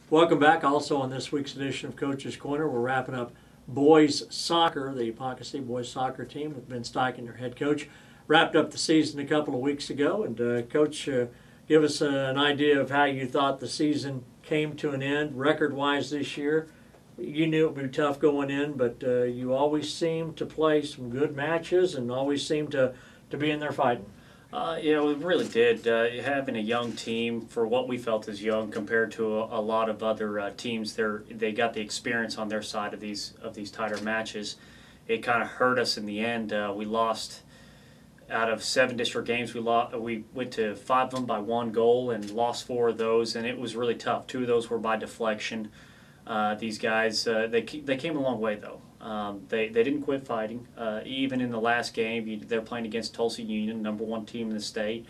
Welcome back. Also on this week's edition of Coach's Corner, we're wrapping up boys soccer. The Ponca State boys soccer team with Ben Steichen, their head coach, wrapped up the season a couple of weeks ago. And Coach, give us an idea of how you thought the season came to an end record-wise this year. You knew it would be tough going in, but you always seemed to play some good matches and always seemed to be in there fighting. We really did. Having a young team for what we felt is young compared to a lot of other teams, they got the experience on their side of these tighter matches. It kind of hurt us in the end. We lost out of 7 district games. We went to 5 of them by 1 goal and lost 4 of those, and it was really tough. 2 of those were by deflection. These guys, they came a long way though. They didn't quit fighting. Even in the last game, they're playing against Tulsa Union, #1 team in the state,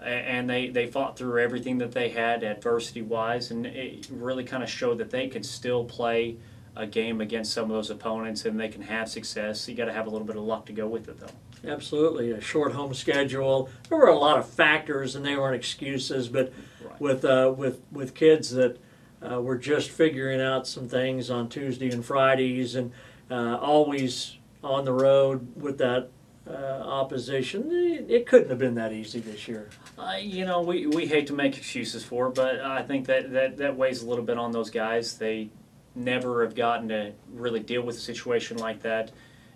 and they fought through everything that they had adversity-wise, and it really kind of showed that they could still play a game against some of those opponents, and they can have success. You got to have a little bit of luck to go with it, though. Absolutely, a short home schedule. There were a lot of factors, and they weren't excuses. But right. with kids that were just figuring out some things on Tuesday and Fridays, and always on the road with that opposition, it couldn't have been that easy this year. We hate to make excuses for it, but I think that weighs a little bit on those guys. They never have gotten to really deal with a situation like that,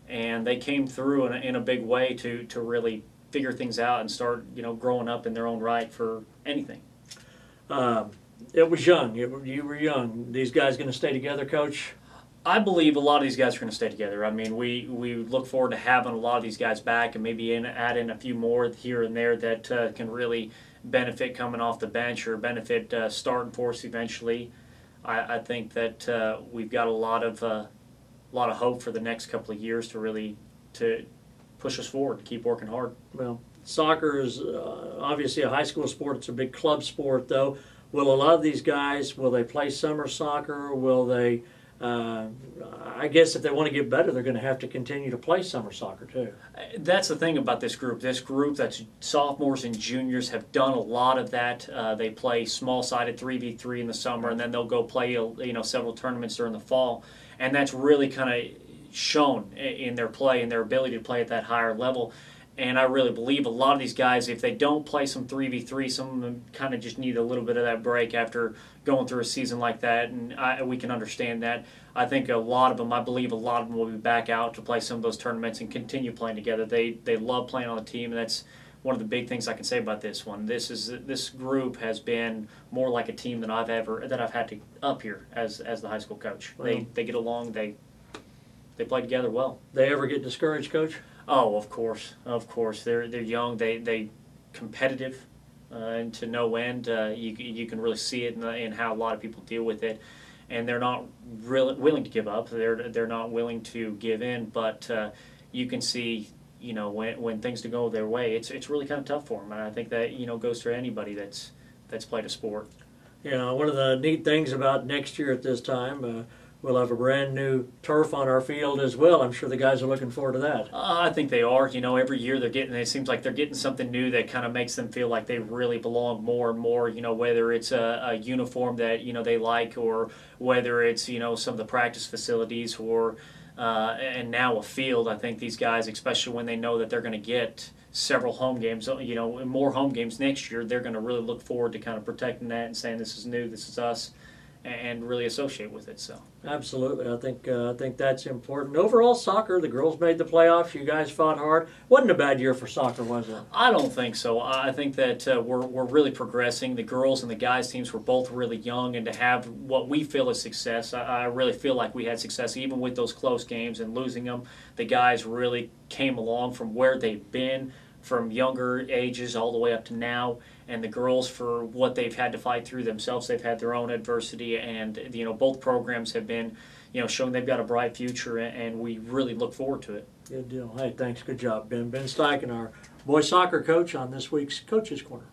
and they came through in a big way to really figure things out and start growing up in their own right for anything. It was young. You were young. These guys going to stay together, Coach? I believe a lot of these guys are going to stay together. I mean, we look forward to having a lot of these guys back and maybe add in a few more here and there that can really benefit coming off the bench or benefit starting for us eventually. I think that we've got a lot of hope for the next couple of years to push us forward, to keep working hard. Well, soccer is obviously a high school sport. It's a big club sport, though. Will a lot of these guys, will they play summer soccer? Will they, I guess if they want to get better, they're going to have to continue to play summer soccer too. That's the thing about this group. This group that's sophomores and juniors have done a lot of that. They play small-sided 3v3 in the summer, and then they'll go play several tournaments during the fall. And that's really kind of shown in their play and their ability to play at that higher level. And I really believe a lot of these guys, if they don't play some 3v3, some of them kind of just need a little bit of that break after going through a season like that, and we can understand that. I think a lot of them, I believe a lot of them will be back out to play some of those tournaments and continue playing together. They love playing on the team, and that's one of the big things I can say about this one. This group has been more like a team than I've had to up here as the high school coach. Well, they get along, they play together well. They ever get discouraged, Coach? Oh, of course. They're young. They competitive, and to no end. You can really see it in how a lot of people deal with it, and they're not really willing to give up. They're not willing to give in. But you can see, when things don't go their way, it's really kind of tough for them. And I think that goes for anybody that's played a sport. One of the neat things about next year at this time. We'll have a brand new turf on our field as well. I'm sure the guys are looking forward to that. I think they are. Every year it seems like they're getting something new that kind of makes them feel like they really belong more and more. Whether it's a uniform that they like, or whether it's some of the practice facilities, or and now a field. I think these guys, especially when they know that they're going to get several home games, more home games next year, they're going to really look forward to kind of protecting that and saying this is new, this is us, and really associate with it. So absolutely, I think that's important. Overall, soccer, the girls made the playoffs. You guys fought hard. Wasn't a bad year for soccer, was it? I don't think so. I think that we're really progressing. The girls and the guys teams were both really young, and to have what we feel is success, I really feel like we had success even with those close games and losing them. The guys really came along from where they've been, from younger ages all the way up to now, and the girls, for what they've had to fight through themselves, they've had their own adversity, and both programs have been showing they've got a bright future, and we really look forward to it. Good deal. Hey, thanks. Good job, Ben. Ben Steichen, our boys soccer coach, on this week's Coach's Corner.